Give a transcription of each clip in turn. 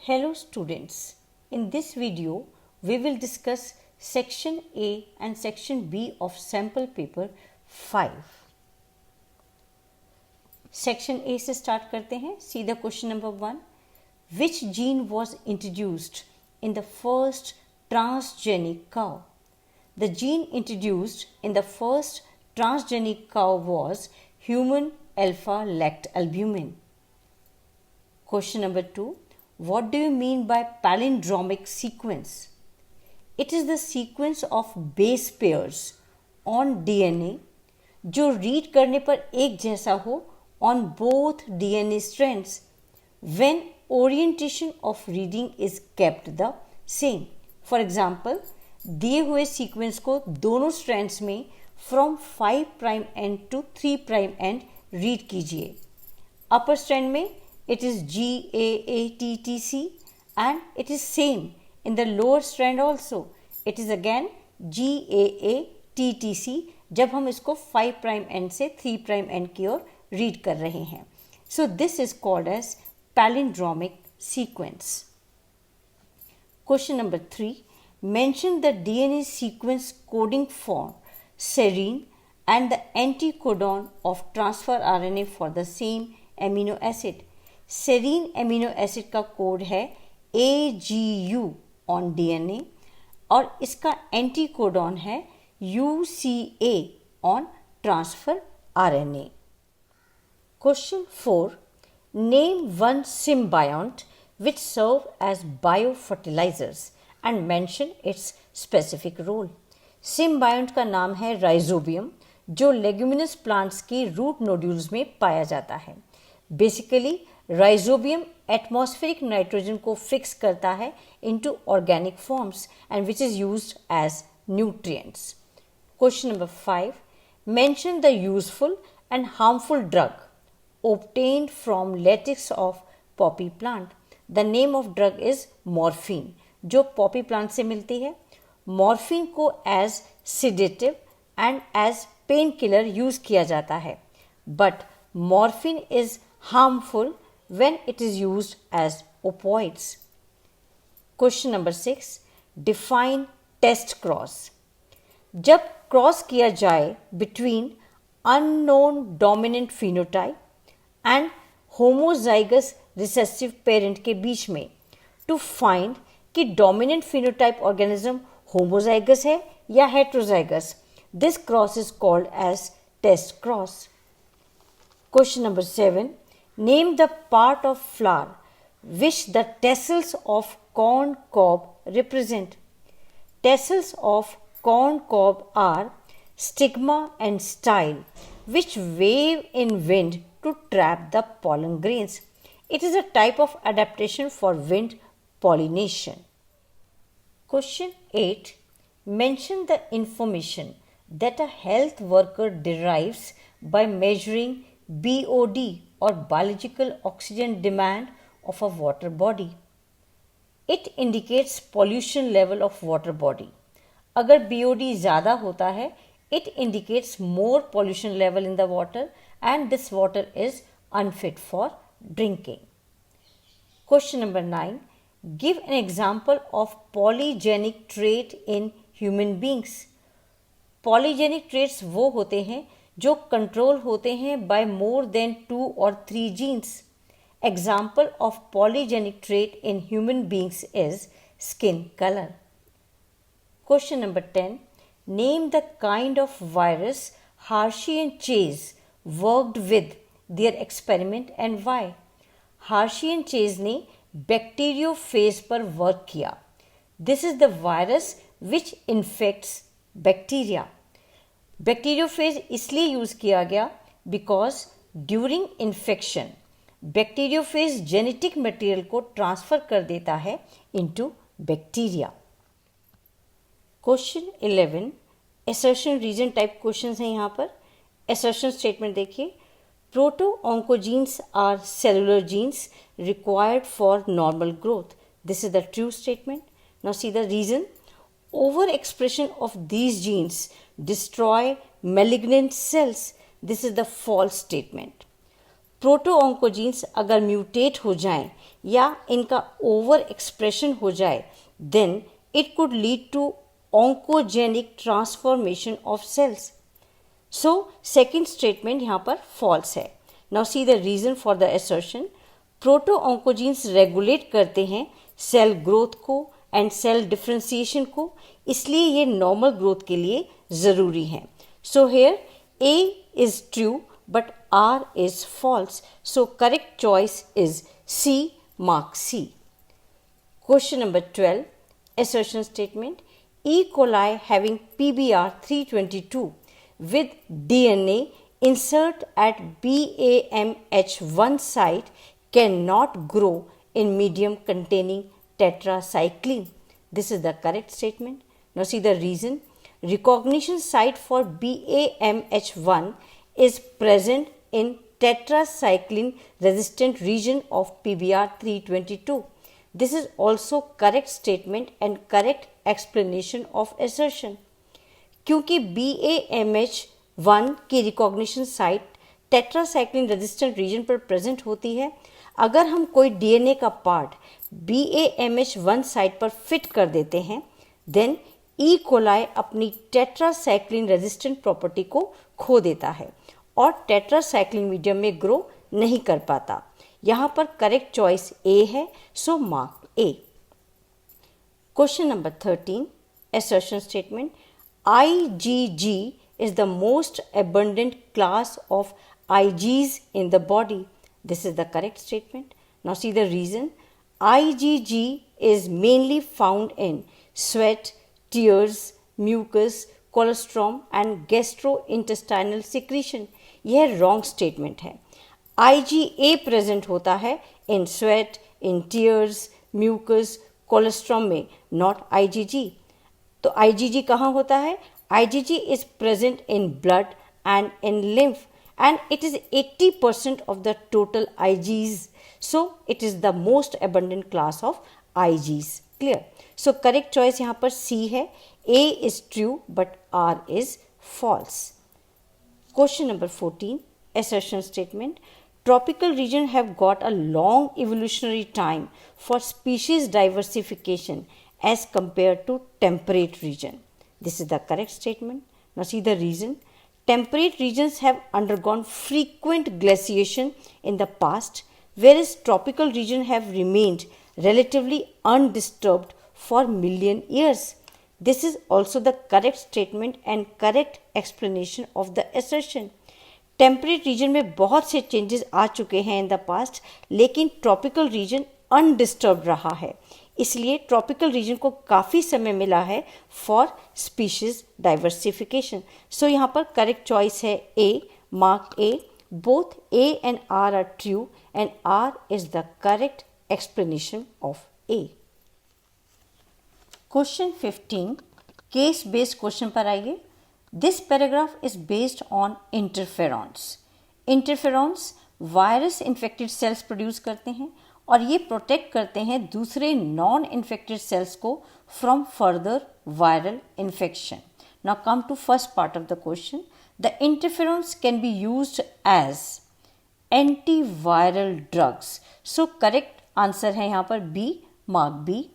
Hello students, in this video we will discuss section A and section B of sample paper 5. Section A से start करते हैं. सीधा question number 1. Which gene was introduced in the first transgenic cow? The gene introduced in the first transgenic cow was human alpha-lactalbumin. Question number 2. What do you mean by palindromic sequence? It is the sequence of base pairs on DNA जो read करने पर एक जैसा हो on both DNA strands when orientation of reading is kept the same. For example, दिए हुए sequence को दोनों strands में from 5' end to 3' end read कीजिए. Upper strand में it is GAATTC and it is same in the lower strand also. It is again GAATTC जब हम इसको 5' end से 3' end की ओर read कर रहे हैं. So this is called as palindromic sequence. Question number 3. Mention the DNA sequence coding for serine and the anticodon of transfer RNA for the same amino acid. Serine amino acid का code है AGU on DNA और इसका anticodon है UCA on transfer RNA. Question 4. Name one symbiont which serve as biofertilizers and mention its specific role. Symbiont का नाम है Rhizobium जो leguminous plants की रूट नोड्यूल्स में पाया जाता है. बेसिकली राइजोबियम एटमॉस्फेरिक नाइट्रोजन को फिक्स करता है into organic forms and which is used as nutrients. Question number 5. Mention the useful and harmful drug obtained from latex of poppy plant. The name of drug is morphine जो poppy plant से मिलती है. Morphine को as sedative and as painkiller use किया जाता है. But morphine is harmful when it is used as opioids. Question number 6. Define test cross. जब cross किया जाए between unknown dominant phenotype and homozygous recessive parent के बीच में to find कि dominant phenotype organism homozygous है या heterozygous. This cross is called as test cross. Question number 7. Name the part of flower which the tassels of corn cob represent. Tassels of corn cob are stigma and style which wave in wind to trap the pollen grains. It is a type of adaptation for wind pollination. Question 8. Mention the information that a health worker derives by measuring BOD or biological oxygen demand of a water body. It indicates pollution level of water body. अगर BOD ज़्यादा होता है, it indicates more pollution level in the water and this water is unfit for drinking. Question number 9. Give an example of polygenic trait in human beings. Polygenic traits वो होते हैं जो control होते हैं by more than 2 or 3 genes. Example of polygenic trait in human beings is skin color. Question number 10. Name the kind of virus Hershey and Chase worked with their experiment and why. Hershey and Chase ने bacteriophage पर work किया. This is the virus which infects bacteria. Bacteriophage इसलिए use किया गया because during infection bacteriophage genetic material को transfer कर देता है into bacteria. Question 11. Assertion reason type questions हैं यहाँ पर. एसर्शन स्टेटमेंट देखिए. Proto oncogenes are cellular genes required for normal growth. This is the true statement. Now see the reason. Over expression of these genes destroy malignant cells. This is the false statement. Proto oncogenes अगर mutate हो जाएं या इनका over expression हो जाए, then it could lead to oncogenic transformation of cells. So second statement यहाँ पर false है. Now see the reason for the assertion. Proto oncogenes regulate करते हैं सेल ग्रोथ को एंड सेल डिफ्रेंसिएशन को, इसलिए ये नॉर्मल ग्रोथ के लिए ज़रूरी हैं. So here A is true but R is false. So correct choice is C, mark C. Question number 12, assertion statement. E. coli having PBR 322 with DNA insert at BAMH1 site cannot grow in medium containing tetracycline. This is the correct statement. Now see the reason. Recognition site for BAMH1 is present in tetracycline resistant region of PBR 322. This is also correct statement and correct explanation of assertion. क्योंकि BAMH1 की recognition site tetracycline resistant region पर present होती है, अगर हम कोई DNA का part BAMH1 site पर फिट कर देते हैं, देन ई कोलाई अपनी टेट्रासाइक्लिन रेजिस्टेंट प्रॉपर्टी को खो देता है और टेट्रासाइक्लिन मीडियम में ग्रो नहीं कर पाता. यहाँ पर करेक्ट चॉइस ए है, so mark A. Question number 13, assertion statement. IgG is the most abundant class of Igs in the body. This is the correct statement. Now see the reason. IgG is mainly found in sweat, tears, mucus, colostrum and gastrointestinal secretion. यह wrong statement है. IgA present होता है in sweat, in tears, mucus, colostrum में, not IgG. तो IgG कहाँ होता है? IgG is present in blood and in lymph and it is 80% of the total Igs. So it is the most abundant class of Igs. Clear? So correct choice यहाँ पर C है. A is true but R is false. Question number 14, assertion statement. Tropical region have got a long evolutionary time for species diversification as compared to temperate region. This is the correct statement. Now see the reason. Temperate regions have undergone frequent glaciation in the past, whereas tropical region have remained relatively undisturbed for million years. This is also the correct statement and correct explanation of the assertion. Temperate region में बहुत से changes आ चुके हैं in the past, लेकिन tropical region undisturbed रहा है, इसलिए tropical region को काफ़ी समय मिला है फॉर स्पीशीज डाइवर्सिफिकेशन. सो यहाँ पर करेक्ट चॉइस है A, mark A. Both A and R true and R is the correct explanation of A. Question 15, case based question पर आइए. This paragraph is based on interferons. Interferons virus infected cells produce करते हैं और ये protect करते हैं दूसरे non infected cells को from further viral infection. Now come to first part of the question. The interferons can be used as antiviral drugs. So correct answer है यहाँ पर B, mark B.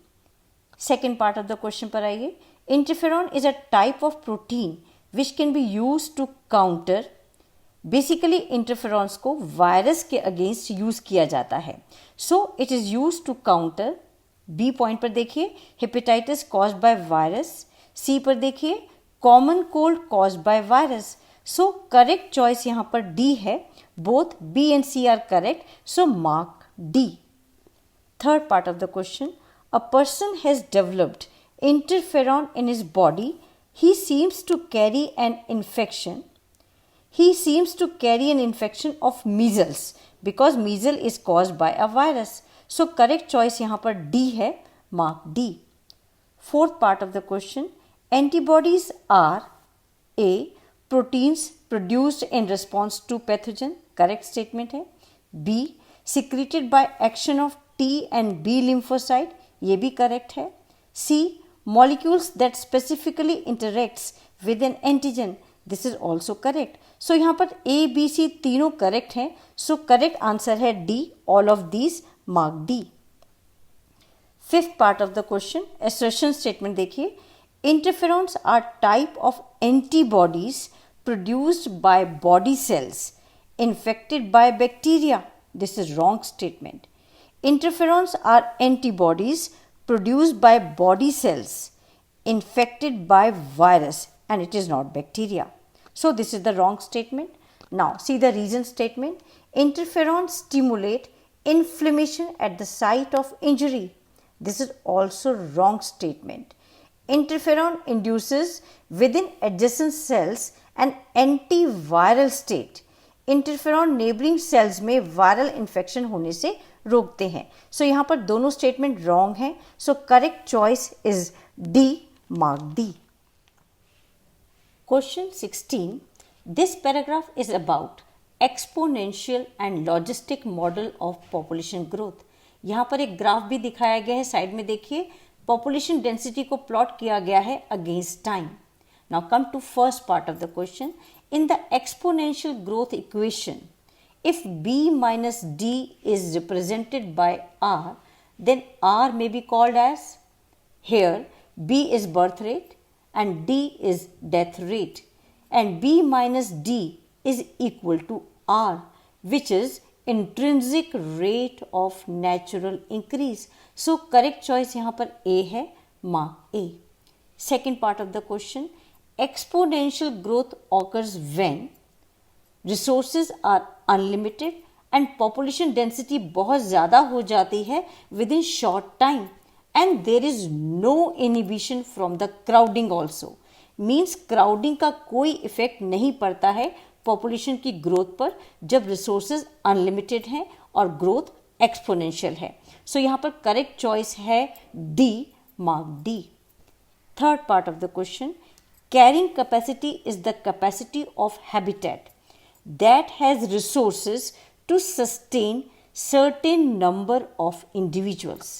Second part of the question पर आइए. Interferon is a type of protein which can be use to counter. Basically interferons को virus के against use किया जाता है. So it is use to counter. B point पर देखिए, hepatitis caused by virus. C पर देखिए, common cold caused by virus. So correct choice यहाँ पर डी है. Both B and C are correct, so mark D. Third part of the question. A person has developed interferon in his body. He seems to carry an infection. He seems to carry an infection of measles because measles is caused by a virus. So correct choice यहाँ पर D है, mark D. Fourth part of the question. Antibodies are A. Proteins produced in response to pathogen. Correct statement है. B. Secreted by action of T and B lymphocyte. ये भी correct है. C. Molecules that specifically interacts with an antigen this is also correct. So यहाँ पर A B C तीनों correct हैं. So correct answer है D. All of these mark D. Fifth part of the question, assertion statement देखिए. Interferons are type of antibodies produced by body cells infected by bacteria. This is wrong statement. Interferons are antibodies produced by body cells infected by virus, and it is not bacteria. So this is the wrong statement. Now see the reason statement. Interferons stimulate inflammation at the site of injury. This is also wrong statement. Interferon induces within adjacent cells an antiviral state. Interferon neighbouring cells में viral infection होने से रोकते हैं. सो यहाँ पर दोनों statement wrong हैं. So correct choice is D. Mark D. Question 16. This paragraph is about exponential and logistic model of population growth. यहाँ पर एक ग्राफ भी दिखाया गया है. साइड में देखिए, पॉपुलेशन डेंसिटी को प्लॉट किया गया है against time. Now come to first part of the question. In the exponential growth equation, if b minus d is represented by r, then r may be called as, here b is birth rate and d is death rate, and b minus d is equal to r, which is intrinsic rate of natural increase. So correct choice यहाँ पर A है. Mark A. Second part of the question. Exponential growth occurs when resources are unlimited and population density बहुत ज़्यादा हो जाती है within short time, and there is no inhibition from the crowding also. Means crowding का कोई effect नहीं पड़ता है पॉपुलेशन की ग्रोथ पर जब रिसोर्सेज अनलिमिटेड हैं और ग्रोथ एक्सपोनेंशियल है. सो यहाँ पर करेक्ट चॉइस है D. Mark D. Third part of the question. Carrying capacity is the capacity of habitat that has resources to sustain certain number of individuals.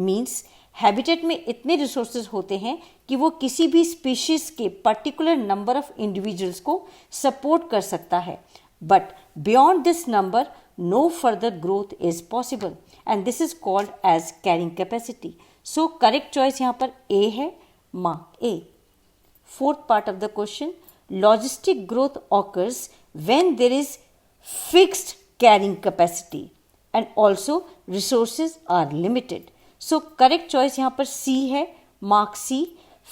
Means habitat में इतने resources होते हैं कि वो किसी भी species के particular number of individuals को support कर सकता है. But beyond this number, no further growth is possible, and this is called as carrying capacity. So correct choice यहाँ पर A है. Mark A. Fourth part of the question. Logistic growth occurs when there is fixed carrying capacity and also resources are limited. So correct choice यहाँ पर C है. Mark C.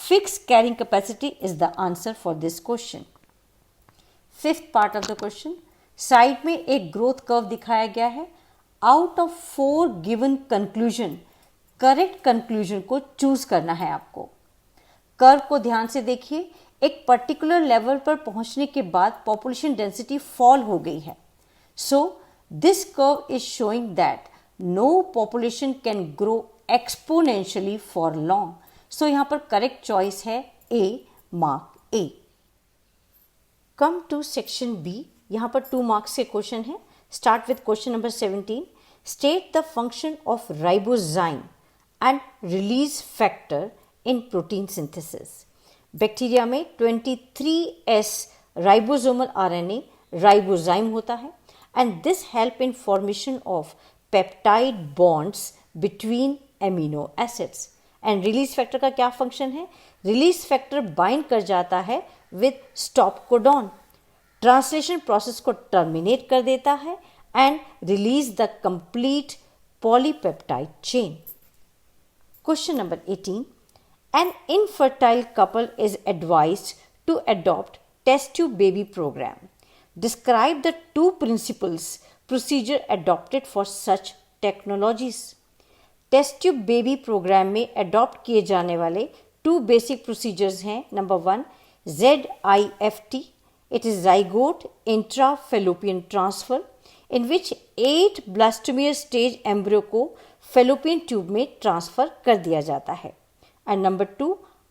Fixed carrying capacity is the answer for this question. Fifth part of the question. Side में एक growth curve दिखाया गया है. Out of 4 given conclusion, correct conclusion को choose करना है आपको. कर्व को ध्यान से देखिए. एक पर्टिकुलर लेवल पर पहुंचने के बाद पॉपुलेशन डेंसिटी फॉल हो गई है. So this curve is showing that no population can grow exponentially for long. So यहां पर करेक्ट चॉइस है A. Mark A. Come to section B. यहां पर 2 मार्क्स के क्वेश्चन है. Start with question number 17. State the function of ribozyme and release factor in protein synthesis. Bacteria में 23S ribosomal RNA ribozyme होता है, and this help in formation of peptide bonds between amino acids. And release factor का क्या function है? Release factor bind कर जाता है with stop codon, translation process को टर्मिनेट कर देता है and release the complete polypeptide chain. Question number 18. An infertile couple is advised to adopt test tube baby program. Describe the 2 principles procedure adopted for such technologies. Test tube baby programme में adopt किए जाने वाले 2 basic procedures हैं. Number 1 ZIFT. It is zygote intrafallopian transfer in which 8 blastomere stage embryo को fallopian tube में transfer कर दिया जाता है. And number 2,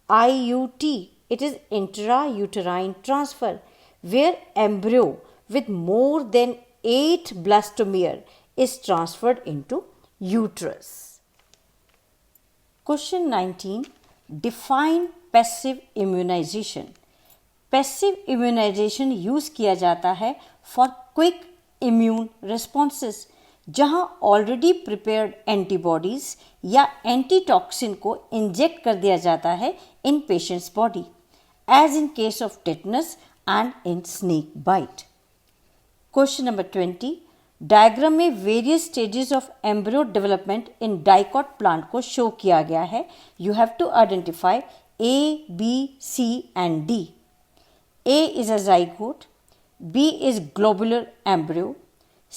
IUT. It is intrauterine transfer, where embryo with more than 8 blastomere is transferred into uterus. Question 19. Define passive immunization. Passive immunization use किया जाता है for quick immune responses, जहां already prepared antibodies या antitoxin को inject कर दिया जाता है in patients body, as in case of tetanus and in snake bite. Question number 20, diagram में various stages of embryo development in dicot plant को show किया गया है। You have to identify A, B, C and D. A is a zygote, B is globular embryo,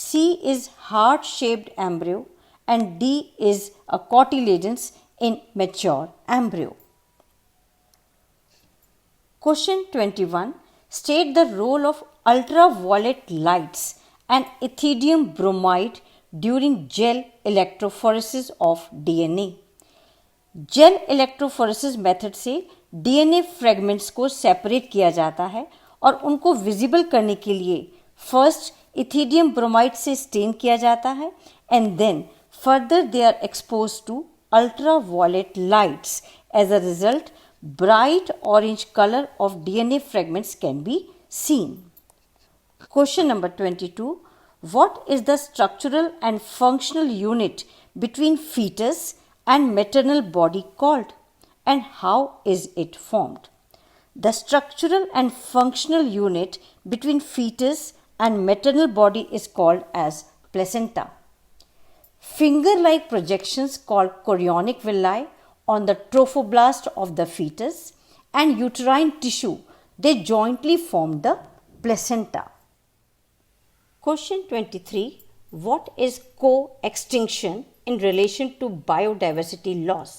C is heart-shaped embryo and D is a cotyledons in mature embryo. Question 21. State the role of ultraviolet lights and ethidium bromide during gel electrophoresis of DNA. Gel electrophoresis method से DNA fragments को separate किया जाता है और उनको visible करने के लिए फर्स्ट इथिडियम ब्रोमाइड से स्टेन किया जाता है and then further they are expose to ultraviolet lights. As a result bright orange colour of DNA fragments can be seen. Question number 22. What is the structural and functional unit between fetus and maternal body called, and how is it formed? The structural and functional unit between fetus and maternal body is called as placenta. Finger-like projections called chorionic villi on the trophoblast of the fetus and uterine tissue, they jointly form the placenta. Question 23. What is co-extinction in relation to biodiversity loss?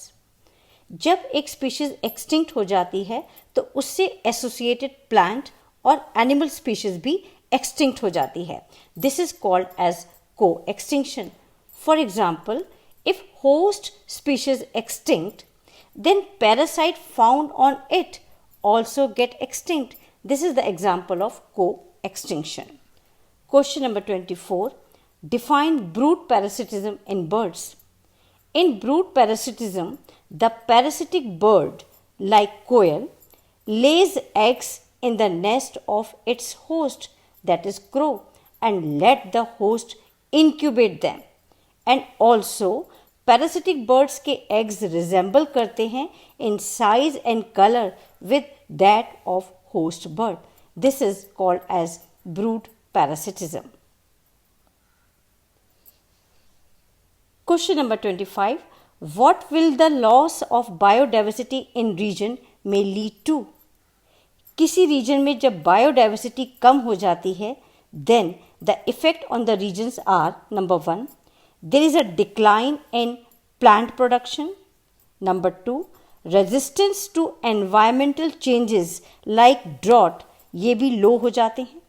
जब एक species extinct हो जाती है तो उससे associated plant और animal species भी extinct हो जाती है. दिस इज कॉल्ड एज को extinction. For example, if host species extinct, then parasite found on it also get extinct. This is the example of co-extinction. Question number 24. Define brood parasitism in birds. In brood parasitism, the parasitic bird, like quail, lays eggs in the nest of its host, that is crow, and let the host incubate them. And also, parasitic birds के eggs resemble करते हैं in size and color with that of host bird. This is called as brood parasitism. Question number 25. What will the loss of biodiversity in region may lead to? किसी region में जब biodiversity कम हो जाती है, then the effect on the regions are: number 1, there is a decline in plant production. Number 2, resistance to environmental changes like drought, ये भी low हो जाते हैं.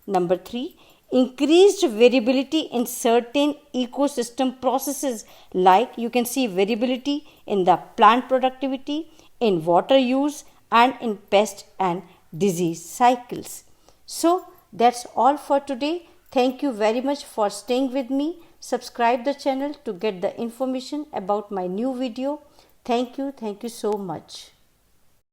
Number 3, increased variability in certain ecosystem processes, like you can see variability in the plant productivity, in water use and in pest and disease cycles. So that's all for today. Thank you very much for staying with me. Subscribe the channel to get the information about my new video. Thank you so much.